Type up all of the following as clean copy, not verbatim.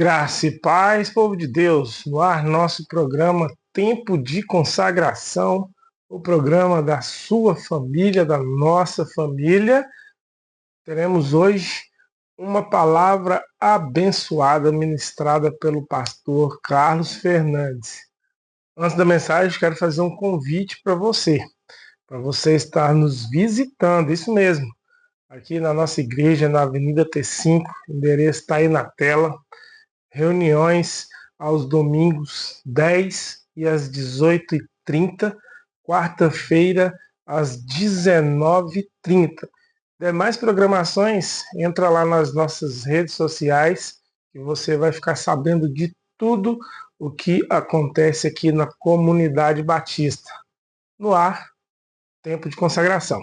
Graça e paz, povo de Deus, no ar nosso programa Tempo de Consagração, o programa da sua família, da nossa família. Teremos hoje uma palavra abençoada ministrada pelo pastor Carlos Fernandes. Antes da mensagem, quero fazer um convite para você estar nos visitando, isso mesmo, aqui na nossa igreja, na Avenida T5, o endereço está aí na tela. Reuniões aos domingos 10 e às 18h30, quarta-feira às 19h30. Demais programações, entra lá nas nossas redes sociais e você vai ficar sabendo de tudo o que acontece aqui na Comunidade Batista. No ar, tempo de consagração.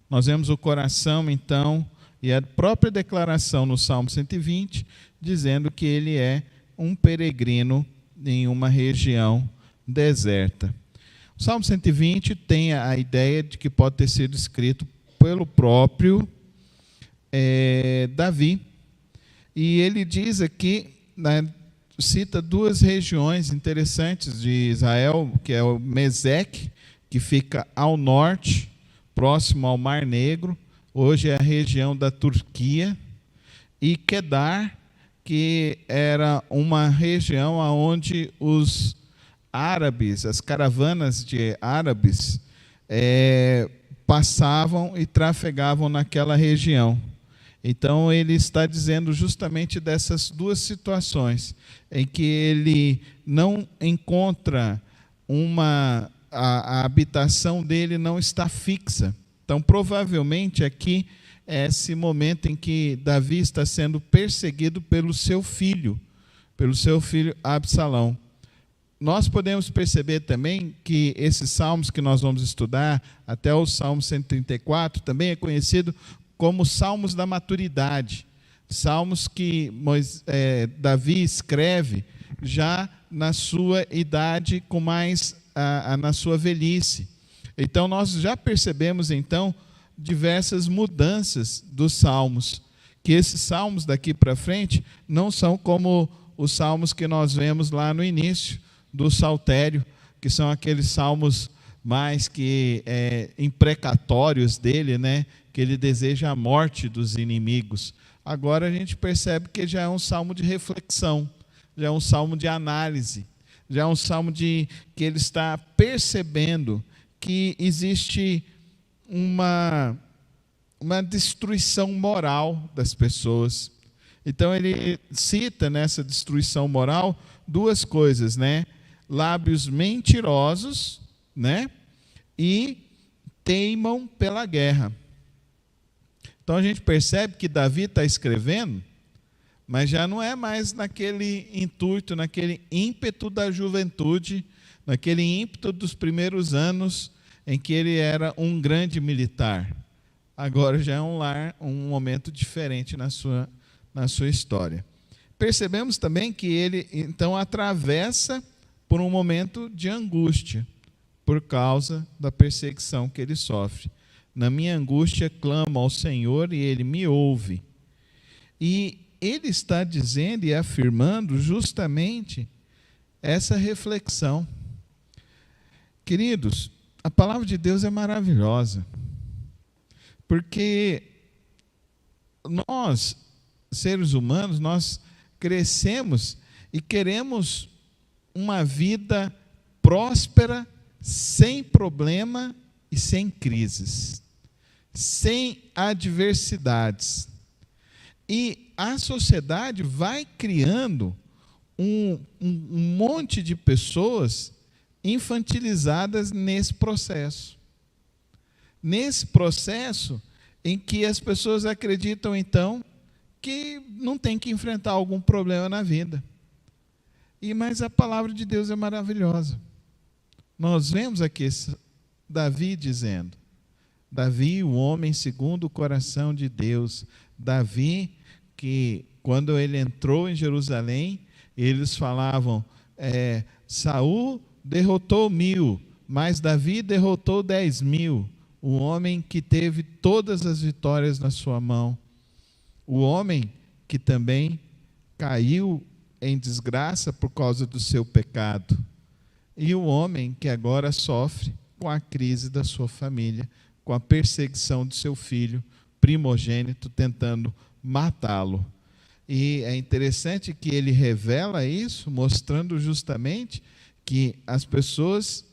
Nós vemos o coração, então, e a própria declaração no Salmo 120, dizendo que ele é um peregrino em uma região deserta. O Salmo 120 tem a ideia de que pode ter sido escrito pelo próprio Davi. E ele diz aqui, cita duas regiões interessantes de Israel, que é o Meseque, que fica ao norte, próximo ao Mar Negro, hoje é a região da Turquia, e Quedar, que era uma região onde os árabes, as caravanas de árabes, passavam e trafegavam naquela região. Então, ele está dizendo justamente dessas duas situações, em que ele não encontra a habitação dele não está fixa. Então, provavelmente, aqui é esse momento em que Davi está sendo perseguido pelo seu filho Absalão. Nós podemos perceber também que esses salmos que nós vamos estudar, até o Salmo 134, também é conhecido como salmos da maturidade. Salmos que Davi escreve já na sua idade, com mais na sua velhice. Então, nós já percebemos, então, diversas mudanças dos salmos, que esses salmos daqui para frente não são como os salmos que nós vemos lá no início do saltério, que são aqueles salmos mais que imprecatórios dele, né? Que ele deseja a morte dos inimigos. Agora a gente percebe que já é um salmo de reflexão, já é um salmo de análise, já é um salmo que ele está percebendo que existe uma destruição moral das pessoas. Então ele cita nessa destruição moral duas coisas, né? Lábios mentirosos, né? E teimam pela guerra. Então a gente percebe que Davi está escrevendo, mas já não é mais naquele intuito, naquele ímpeto da juventude, naquele ímpeto dos primeiros anos em que ele era um grande militar. Agora já é um momento diferente na sua história. Percebemos também que ele, então, atravessa por um momento de angústia, por causa da perseguição que ele sofre. Na minha angústia clamo ao Senhor e Ele me ouve. E ele está dizendo e afirmando justamente essa reflexão. Queridos, a palavra de Deus é maravilhosa, porque nós, seres humanos, nós crescemos e queremos uma vida próspera, sem problema e sem crises, sem adversidades. E a sociedade vai criando um monte de pessoas infantilizadas nesse processo. Nesse processo em que as pessoas acreditam, então, que não tem que enfrentar algum problema na vida. Mas a palavra de Deus é maravilhosa. Nós vemos aqui Davi dizendo, Davi, o homem segundo o coração de Deus, Davi, que quando ele entrou em Jerusalém, eles falavam, Saul derrotou 1000, mas Davi derrotou 10.000, o homem que teve todas as vitórias na sua mão, o homem que também caiu em desgraça por causa do seu pecado, e o homem que agora sofre com a crise da sua família, com a perseguição de seu filho primogênito tentando matá-lo. E é interessante que ele revela isso, mostrando justamente que as pessoas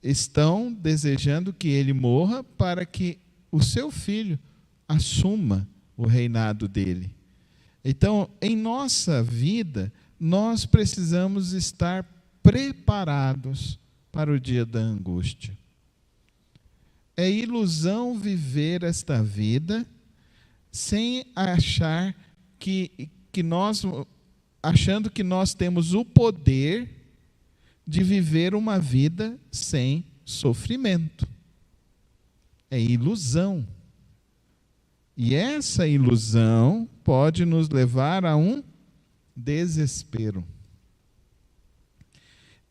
estão desejando que ele morra para que o seu filho assuma o reinado dele. Então, em nossa vida, nós precisamos estar preparados para o dia da angústia. É ilusão viver esta vida sem achar achando que nós temos o poder de viver uma vida sem sofrimento. É ilusão. E essa ilusão pode nos levar a um desespero.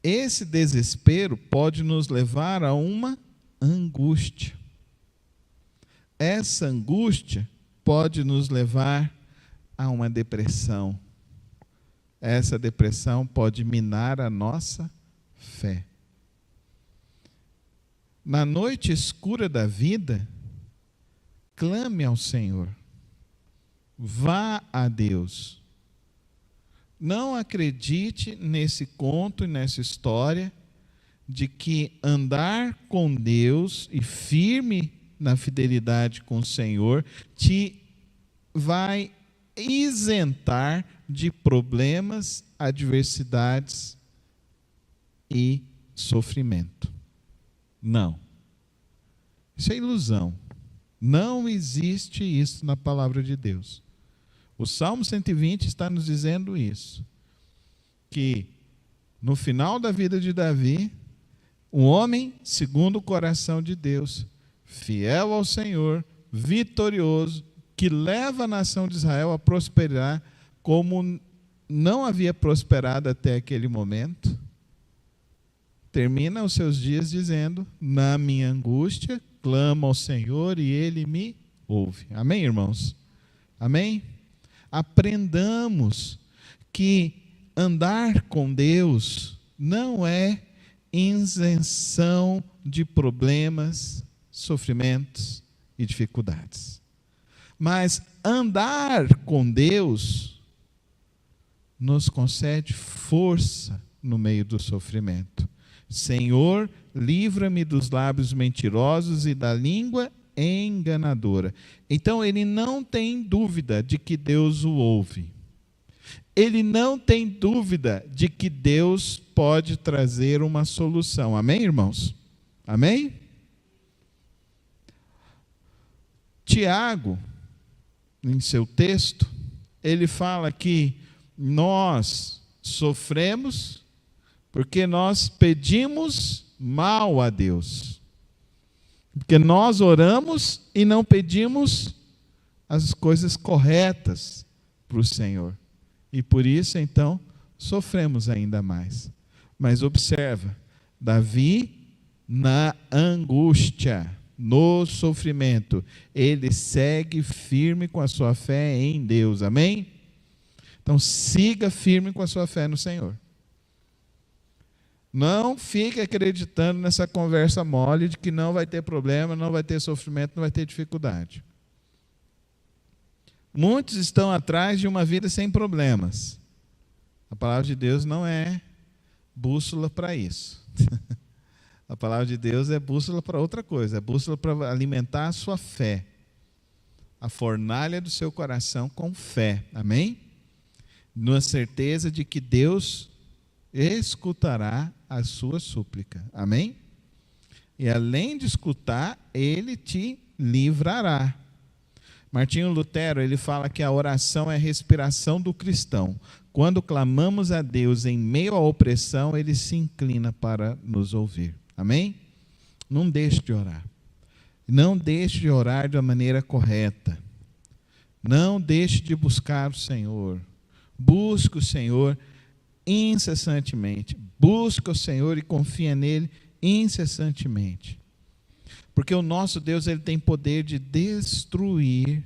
Esse desespero pode nos levar a uma angústia. Essa angústia pode nos levar a uma depressão. Essa depressão pode minar a nossa fé. Na noite escura da vida, clame ao Senhor. Vá a Deus. Não acredite nesse conto e nessa história de que andar com Deus e firme na fidelidade com o Senhor te vai isentar de problemas, adversidades e sofrimento. Não. Isso é ilusão. Não existe isso na palavra de Deus. O Salmo 120 está nos dizendo isso, que no final da vida de Davi, um homem segundo o coração de Deus, fiel ao Senhor, vitorioso, que leva a nação de Israel a prosperar como não havia prosperado até aquele momento, termina os seus dias dizendo, na minha angústia, clamo ao Senhor e Ele me ouve. Amém, irmãos? Amém? Aprendamos que andar com Deus não é isenção de problemas, sofrimentos e dificuldades. Mas andar com Deus nos concede força no meio do sofrimento. Senhor, livra-me dos lábios mentirosos e da língua enganadora. Então ele não tem dúvida de que Deus o ouve. Ele não tem dúvida de que Deus pode trazer uma solução. Amém, irmãos? Amém? Tiago, em seu texto, ele fala que nós sofremos porque nós pedimos mal a Deus. Porque nós oramos e não pedimos as coisas corretas para o Senhor. E por isso, então, sofremos ainda mais. Mas observa, Davi, na angústia, no sofrimento, ele segue firme com a sua fé em Deus. Amém? Então, siga firme com a sua fé no Senhor. Não fique acreditando nessa conversa mole de que não vai ter problema, não vai ter sofrimento, não vai ter dificuldade. Muitos estão atrás de uma vida sem problemas. A palavra de Deus não é bússola para isso. A palavra de Deus é bússola para outra coisa, é bússola para alimentar a sua fé. A fornalha do seu coração com fé. Amém? Na certeza de que Deus escutará a sua súplica. Amém? E além de escutar, Ele te livrará. Martinho Lutero, ele fala que a oração é a respiração do cristão. quando clamamos a Deus em meio à opressão, Ele se inclina para nos ouvir. Amém? Não deixe de orar. Não deixe de orar da maneira correta. Não deixe de buscar o Senhor. Busque o Senhor incessantemente. Busque o Senhor e confia nele incessantemente. Porque o nosso Deus, ele tem poder de destruir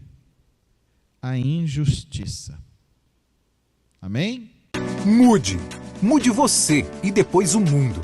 a injustiça. Amém? Mude. Mude você e depois o mundo.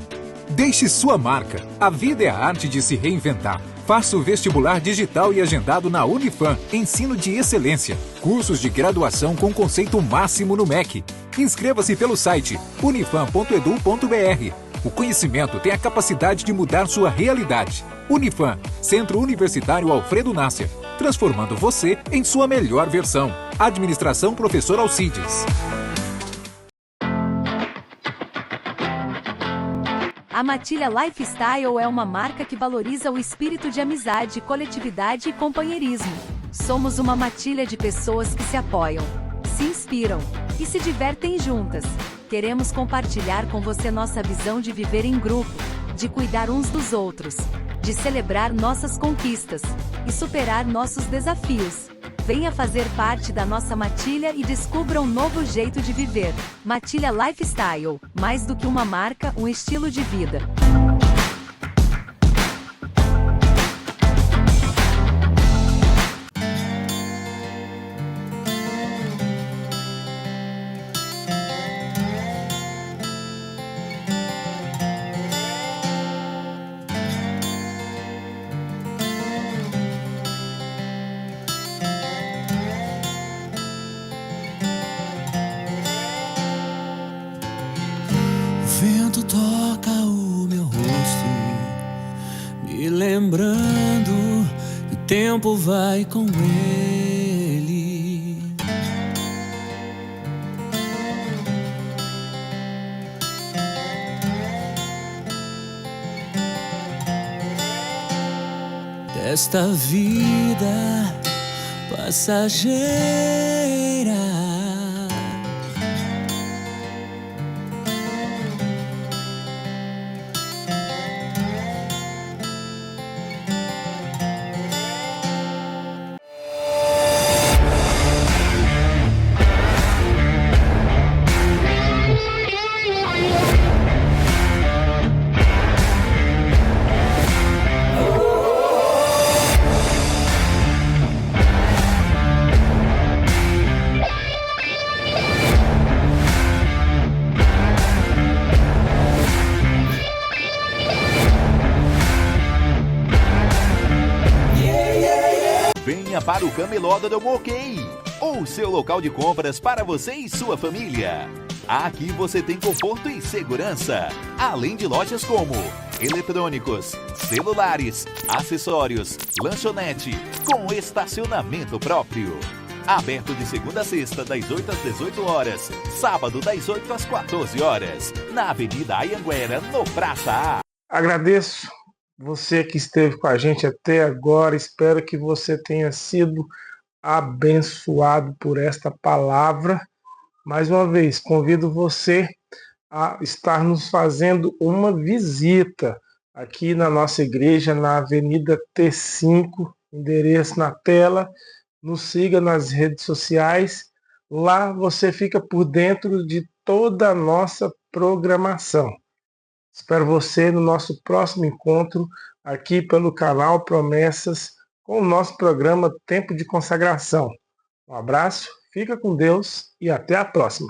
Deixe sua marca. A vida é a arte de se reinventar. Faça o vestibular digital e agendado na Unifam. Ensino de excelência. Cursos de graduação com conceito máximo no MEC. Inscreva-se pelo site unifam.edu.br. O conhecimento tem a capacidade de mudar sua realidade. Unifam, Centro Universitário Alfredo Nasser. Transformando você em sua melhor versão. Administração Professor Alcides. A Matilha Lifestyle é uma marca que valoriza o espírito de amizade, coletividade e companheirismo. Somos uma matilha de pessoas que se apoiam, se inspiram e se divertem juntas. Queremos compartilhar com você nossa visão de viver em grupo, de cuidar uns dos outros, de celebrar nossas conquistas e superar nossos desafios. Venha fazer parte da nossa matilha e descubra um novo jeito de viver. Matilha Lifestyle, mais do que uma marca, um estilo de vida. O vento toca o meu rosto, me lembrando que o tempo vai com ele. Desta vida passageira, Venha para o Camelódromo OK, o seu local de compras para você e sua família. Aqui você tem conforto e segurança, além de lojas como eletrônicos, celulares, acessórios, lanchonete, com estacionamento próprio. Aberto de segunda a sexta, das 8 às 18 horas, sábado das 8 às 14 horas, na Avenida Anhanguera, no Praça A. Agradeço você que esteve com a gente até agora. Espero que você tenha sido abençoado por esta palavra. Mais uma vez, convido você a estar nos fazendo uma visita aqui na nossa igreja, na Avenida T5, endereço na tela. Nos siga nas redes sociais. Lá você fica por dentro de toda a nossa programação. Espero você no nosso próximo encontro aqui pelo canal Promessas com o nosso programa Tempo de Consagração. Um abraço, fica com Deus e até a próxima.